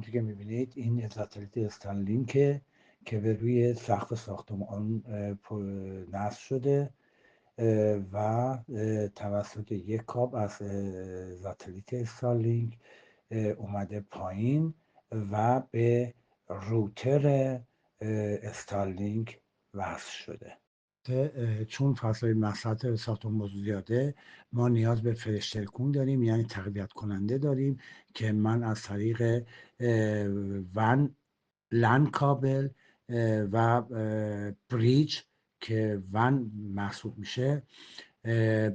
همونطور که میبینید این ساتلیت استارلینکه که به روی سقف ساختمان نصب شده و توسط یک کابل از ساتلیت استارلینک اومده پایین و به روتر استارلینک وصل شده. چون فضای مساحت ساختمان زیاده، ما نیاز به فرشترکون داریم، یعنی تقویت کننده داریم که من از طریق لن کابل و بریج که ون محسوب میشه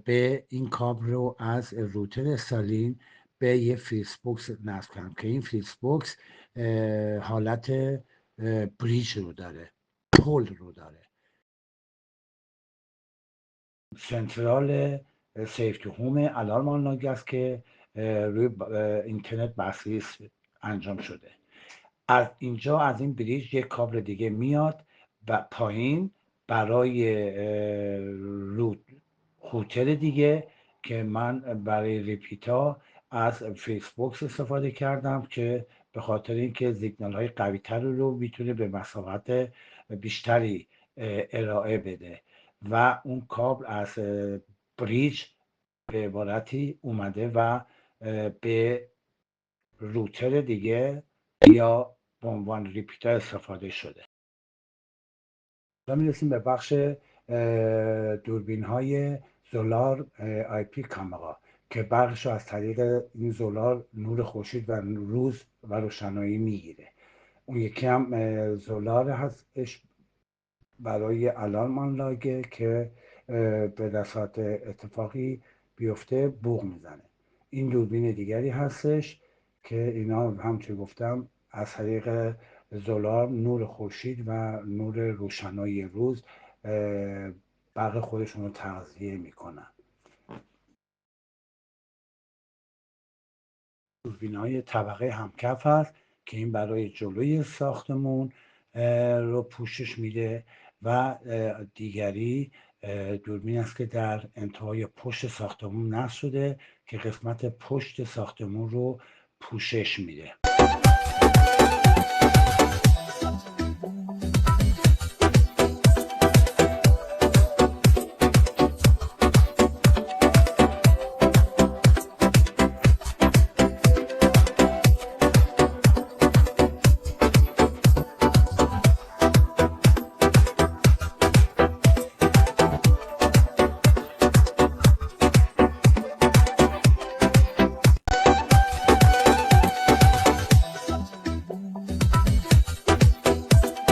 به این کابل رو از روتر استارلینک به یه فریز بوکس نصب کردم که این فریز بوکس حالت بریج رو داره، پل رو داره. سنترال سیف تو هوم الارم آنلاگ است که روی اینترنت بسیج انجام شده. از اینجا از این بریج یک کابل دیگه میاد و پایین برای روتر دیگه که من برای ریپیتا از فیسبوکس استفاده کردم که به خاطر اینکه سیگنال های قوی تر رو میتونه به مسافت بیشتری ارائه بده و اون کابل از بریج به عبارتی اومده و به روتر دیگه یا به عنوان ریپیتر استفاده شده. و میرسیم به بخش دوربین های زولار آی پی کامرا که برقش از طریق این زولار نور خورشید و روز و روشنایی میگیره. اون یکی هم زولار هستش برای الارم آنلاگه که به دستات اتفاقی بیفته بوق میزنه. این دوربین دیگری هستش که اینا همچون گفتم از طریق زولار نور خورشید و نور روشنایی روز برق خودشون رو تغذیه میکنن. دوربین های طبقه همکف هست که این برای جلوی ساختمون رو پوشش میده و دیگری دوربین است که در انتهای پشت ساختمون نصب شده که قسمت پشت ساختمون رو پوشش میده.